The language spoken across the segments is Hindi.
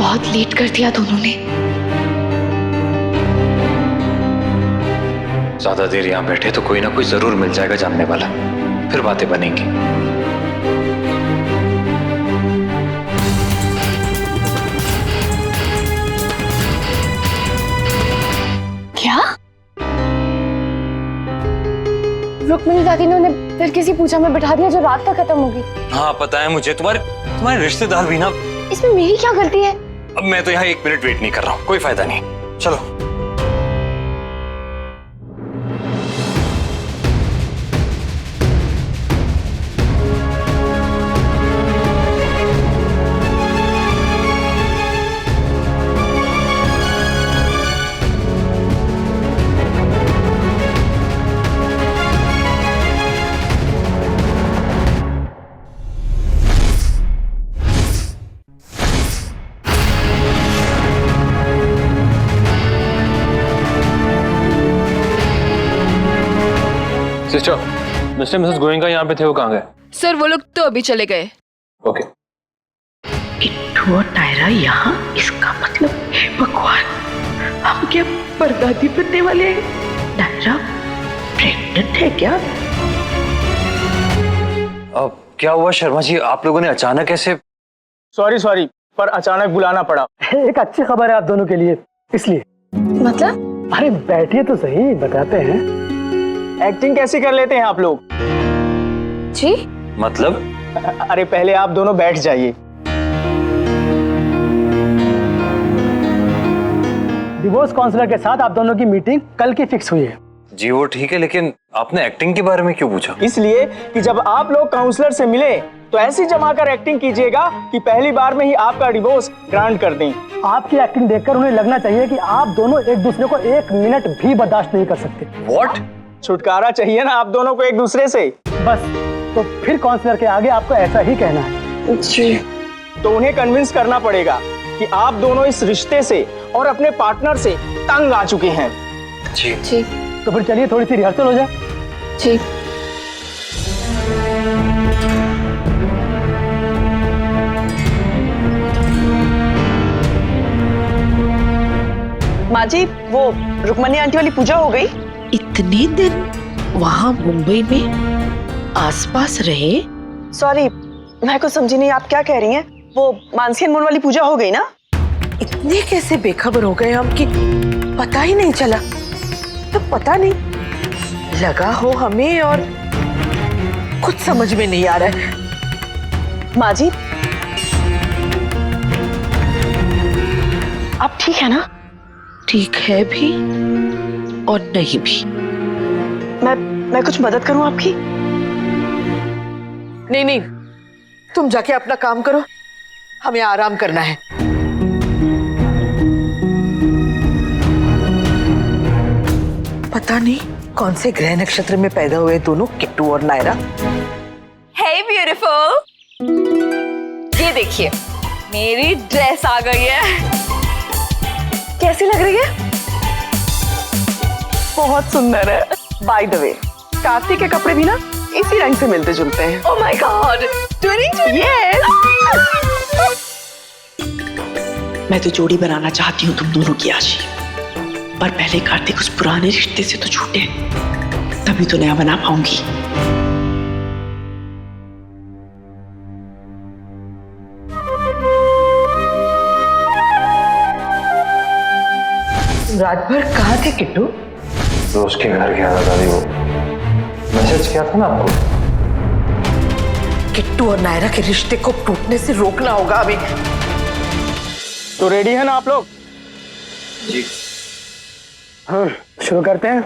बहुत लेट कर दिया दोनों ने। ज्यादा देर यहाँ बैठे तो कोई ना कोई जरूर मिल जाएगा जानने वाला, फिर बातें बनेंगी। क्या? रुक्मिणी दादी ने उन्हें फिर किसी पूजा में बिठा दिया जो रात तक खत्म होगी। हाँ पता है मुझे, तुम्हारे रिश्तेदार भी ना। इसमें मेरी क्या गलती है? अब मैं तो यहाँ 1 मिनट वेट नहीं कर रहा हूँ, कोई फायदा नहीं, चलो। सिस्टर, मिस्टर मिसेस गोयनका यहाँ पे थे, वो कहाँ गए? सर वो लोग तो अभी चले गए। ओके। किट्टू और नायरा यहाँ, इसका मतलब भगवान, हम क्या बरगादी बनने वाले हैं? नायरा प्रेग्नेंट है क्या? अब क्या हुआ शर्मा जी, आप लोगों ने अचानक ऐसे? सॉरी पर अचानक बुलाना पड़ा। एक अच्छी खबर है आप दोनों के लिए, इसलिए। मतलब? अरे बैठिए तो सही, बताते हैं। एक्टिंग कैसी कर लेते हैं आप लोग? जी? मतलब? अरे पहले आप दोनों बैठ जाइए। डिवोर्स काउंसलर के साथ आप दोनों की मीटिंग कल की फिक्स हुई है। जी वो ठीक है, लेकिन आपने एक्टिंग के बारे में क्यों पूछा? इसलिए कि जब आप लोग काउंसलर से मिले तो ऐसी जमाकर एक्टिंग कीजिएगा कि पहली बार में ही आपका डिवोर्स ग्रांट कर दें। आपकी एक्टिंग देखकर उन्हें लगना चाहिए कि आप दोनों एक दूसरे को 1 मिनट भी बर्दाश्त नहीं कर सकते। What? छुटकारा चाहिए ना आप दोनों को एक दूसरे से, बस। तो फिर काउंसलर के आगे आपको ऐसा ही कहना है। जी। तो उन्हें कन्विंस करना पड़ेगा कि आप दोनों इस रिश्ते से और अपने पार्टनर से तंग आ चुके हैं। जी। जी। तो फिर चलिए थोड़ी सी रिहर्सल हो जाए। जी। माँ जी, वो रुक्मणी आंटी वाली पूजा हो गई? इतने दिन वहाँ मुंबई में आसपास रहे? सॉरी, मैं कुछ समझी नहीं, आप क्या कह रही हैं? वो मानसी अनमोल वाली पूजा हो गई ना? इतने कैसे बेखबर हो गए हम कि पता ही नहीं चला। तो पता नहीं लगा हो हमें, और कुछ समझ में नहीं आ रहा है। माँ जी, आप ठीक है ना? ठीक है भी और नहीं भी। मैं कुछ मदद करूं आपकी? नहीं, तुम जाके अपना काम करो, हमें आराम करना है। पता नहीं कौन से ग्रह नक्षत्र में पैदा हुए दोनों, किट्टू और नायरा। हे ब्यूटीफुल, ये देखिए मेरी ड्रेस आ गई है। कैसी लग रही है? बहुत सुंदर है। बाय द वे, कार्तिक के कपड़े भी ना इसी रंग से मिलते जुलते हैं। Oh my God, yes. मैं तो जोड़ी बनाना चाहती हूँ तुम दोनों की आशी, पर पहले कार्तिक उस पुराने रिश्ते से तो छूटे, तभी तो नया बना पाऊंगी। रात भर कहाँ थे किट्टू? तो उसके घर गया था दादी, वो मैसेज किया था ना आपको। किट्टू और नायरा के रिश्ते को टूटने से रोकना होगा हमें। तो रेडी है ना आप लोग? जी। हाँ, शुरू करते हैं।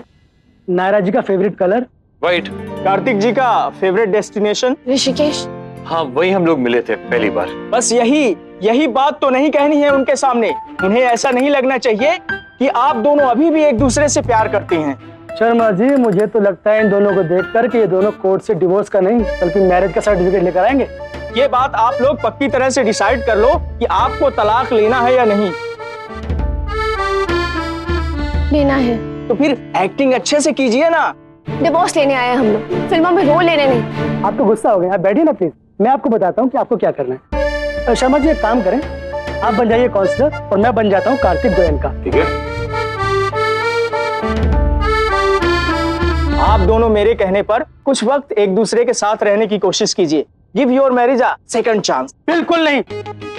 नायरा जी का फेवरेट कलर? वाइट। कार्तिक जी का फेवरेट डेस्टिनेशन? ऋषिकेश। हाँ वही हम लोग मिले थे पहली बार। बस यही बात तो नहीं कहनी है उनके सामने। उन्हें ऐसा नहीं लगना चाहिए कि आप दोनों अभी भी एक दूसरे से प्यार करते हैं। शर्मा जी, मुझे तो लगता है इन दोनों को देखकर कि ये दोनों कोर्ट से डिवोर्स का नहीं बल्कि मैरिज का सर्टिफिकेट लेकर आएंगे। ये बात आप लोग पक्की तरह से डिसाइड कर लो कि आपको तलाक लेना है या नहीं। लेना है। तो फिर एक्टिंग अच्छे से कीजिए ना। डिवोर्स लेने आए हैं हम लोग, फिल्मों में रोल लेने नहीं। आप तो गुस्सा हो गए, आप बैठिए ना प्लीज। मैं आपको बताता हूँ कि आपको क्या करना है। शर्मा जी एक काम करें, आप बन जाइए काउंसलर और मैं बन जाता हूँ कार्तिक गोयल का। ठीक है। आप दोनों मेरे कहने पर कुछ वक्त एक दूसरे के साथ रहने की कोशिश कीजिए। Give your marriage a second chance. बिल्कुल नहीं,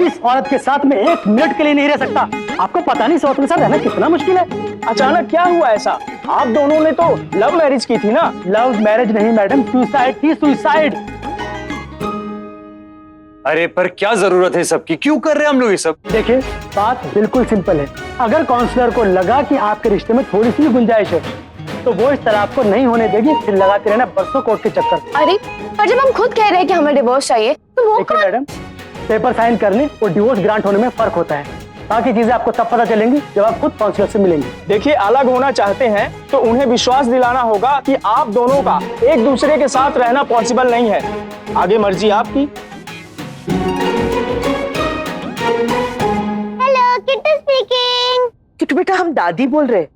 इस औरत के साथ मैं 1 मिनट के लिए नहीं रह सकता। आपको पता नहीं इस औरत के साथ रहना कितना मुश्किल है। अचानक क्या हुआ ऐसा? आप दोनों ने तो लव मैरिज की थी ना? लव मैरिज नहीं मैडम, सुसाइड थी, सुसाइड। अरे पर क्या जरूरत है सबकी, क्यों कर रहे हैं हम लोग ये सब? देखिए बात बिल्कुल सिंपल है। अगर काउंसलर को लगा कि आपके रिश्ते में थोड़ी सी गुंजाइश है तो वो इस तलाक को नहीं होने देगी, फिर लगाते रहना बरसों कोर्ट के चक्कर। अरे पर जब हम खुद कह रहे हैं कि हमें डिवोर्स चाहिए तो वो देखिए मैडम, पेपर साइन करने और डिवोर्स ग्रांट होने में फर्क होता है। बाकी चीजें आपको तब पता चलेंगी जब आप खुद काउंसलर से मिलेंगे। देखिए अलग होना चाहते हैं तो उन्हें विश्वास दिलाना होगा कि आप दोनों का एक दूसरे के साथ रहना पॉसिबल नहीं है। आगे मर्जी आपकी। Hello Kittu speaking. किट्टू बेटा हम दादी बोल रहे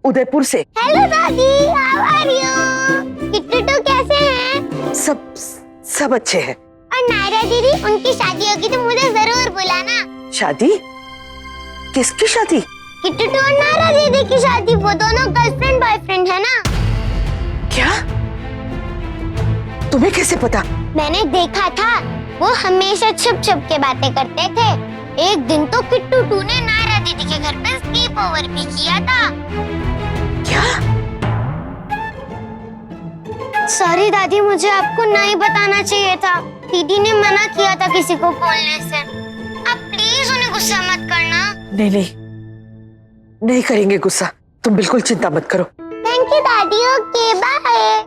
उदयपुर से। हेलो दादी, how are you? Kittu too कैसे हैं? सब अच्छे हैं। और नायरा दीदी, उनकी शादी होगी तो मुझे जरूर बुलाना। शादी? किसकी शादी? किट्टू टू और नायरा दीदी की शादी। वो दोनों गर्लफ्रेंड बॉयफ्रेंड है ना। क्या? तुम्हें कैसे पता? मैंने देखा था, वो हमेशा छुप छुप के बातें करते थे। एक दिन तो किट्टू टू ने नायरा दीदी के घर पे स्लीप ओवर भी किया था। क्या? सॉरी दादी, मुझे आपको नहीं बताना चाहिए था। दीदी ने मना किया था किसी को बोलने से। आप प्लीज उन्हें गुस्सा मत करना। नहीं करेंगे गुस्सा, तुम बिल्कुल चिंता मत करो। थैंक यू दादी, ओके बाय।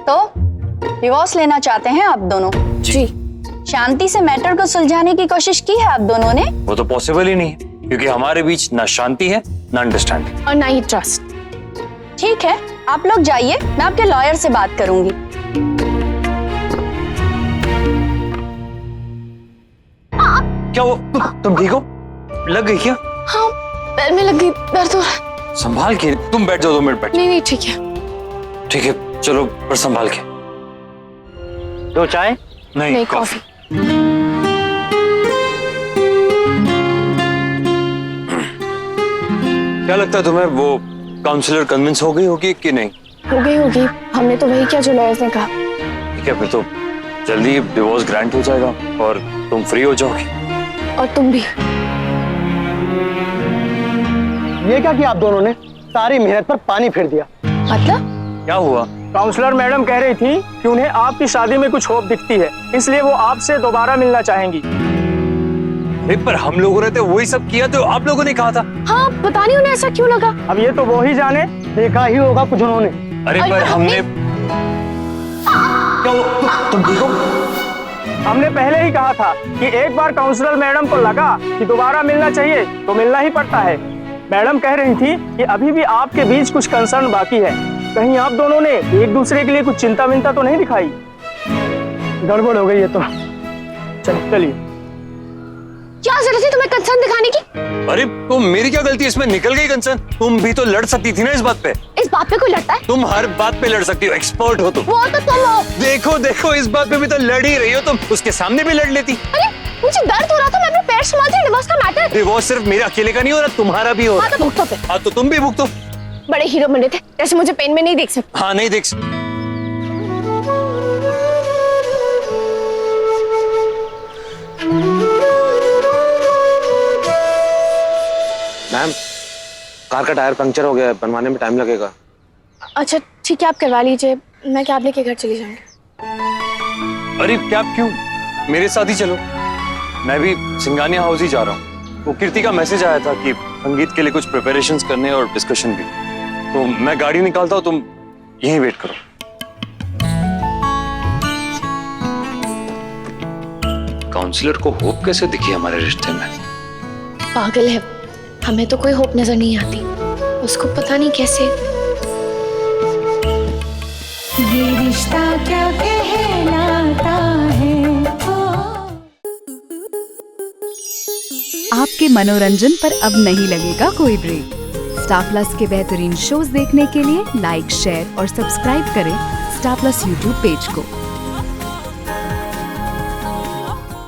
तो डिवोर्स लेना चाहते हैं आप दोनों? जी। शांति से मैटर को सुलझाने की कोशिश की है आप दोनों ने? वो तो पॉसिबल ही नहीं है, क्योंकि हमारे बीच ना शांति है ना अंडरस्टैंडिंग और ना ही ट्रस्ट। ठीक है, आप लोग जाइए, मैं आपके लॉयर से बात करूंगी। क्या वो तुम ठीक हो? लग गई क्या? हाँ पैर में लग गई, दर्द हो रहा है। संभाल के, तुम बैठ जाओ 2 मिनट बैठ। नहीं ठीक है। ठीक है चलो, पर संभाल के। 2 चाय? नहीं कॉफी। क्या लगता है तुम्हें, वो काउंसलर कन्विंस हो गई होगी कि नहीं? हो गई होगी, हमने तो वही किया जो लॉयर्स ने कहा। ठीक है, फिर तो जल्दी डिवोर्स ग्रांट हो जाएगा और तुम फ्री हो जाओगे। और तुम भी। ये क्या किया आप दोनों ने? सारी मेहनत पर पानी फेर दिया। मतलब? क्या हुआ? काउंसलर मैडम कह रही थी कि उन्हें आपकी शादी में कुछ होप दिखती है, इसलिए वो आपसे दोबारा मिलना चाहेंगी। पर हम लोगों ने तो वही सब किया तो आप लोगों ने कहा था। हाँ पता नहीं उन्हें ऐसा क्यों लगा। अब ये तो वो ही जाने, देखा ही होगा कुछ उन्होंने। अरे पर हमने क्या तुम ठीक हो? हमने पहले ही कहा था कि एक बार काउंसलर मैडम को लगा कि दोबारा मिलना चाहिए तो मिलना ही पड़ता है। मैडम कह रही थी कि अभी भी आपके बीच कुछ कंसर्न बाकी है। कहीं आप दोनों ने एक दूसरे के लिए कुछ चिंता विंता तो नहीं दिखाई? गड़बड़ हो गई है तो चलिए। क्या जरूरत थी तुम्हें कंसर्न दिखाने की? अरे तो मेरी क्या गलती, इसमें निकल गई कंसर्न। तुम भी तो लड़ सकती थी ना इस बात पे। इस बात पे कोई लड़ता है? तुम हर बात पे लड़ सकती हो, एक्सपर्ट हो तुम। वो तो तुम हो। देखो इस बात पे भी तो लड़ ही रही हो तुम, उसके सामने भी लड़ लेती। अरे मुझे दर्द हो रहा था, मैं अपने पैर संभाल रही। डिवोर्स का मैटर। डिवोर्स सिर्फ मेरे अकेले का नहीं हो रहा, तुम्हारा भी हो रहा। हाँ तो भुगतो फिर। हाँ तो तुम भी भुगतो। बड़े हीरो बने थे, जैसे मुझे पेन में नहीं देख सकते। हाँ नहीं देख सकते। मैम, कार का टायर पंक्चर हो गया है, बनवाने में टाइम लगेगा। अच्छा ठीक है, आप करवा लीजिए, मैं कैब लेके घर चली जाऊंगी। अरे कैब क्यों, मेरे साथ ही चलो। मैं भी सिंगानिया हाउस ही जा रहा हूँ। वो कीर्ति का मैसेज आया था कि संगीत के लिए कुछ प्रिपरेशंस करने और डिस्कशन भी, तो मैं गाड़ी निकालता हूँ, तुम यहीं वेट करो। काउंसलर को होप कैसे दिखी हमारे रिश्ते में? पागल है, हमें तो कोई होप नजर नहीं आती, उसको पता नहीं कैसे। ये रिश्ता क्या कहलाता है। आपके मनोरंजन पर अब नहीं लगेगा कोई ब्रेक। स्टार प्लस के बेहतरीन शोज देखने के लिए लाइक, शेयर और सब्सक्राइब करें स्टार प्लस यूट्यूब पेज को।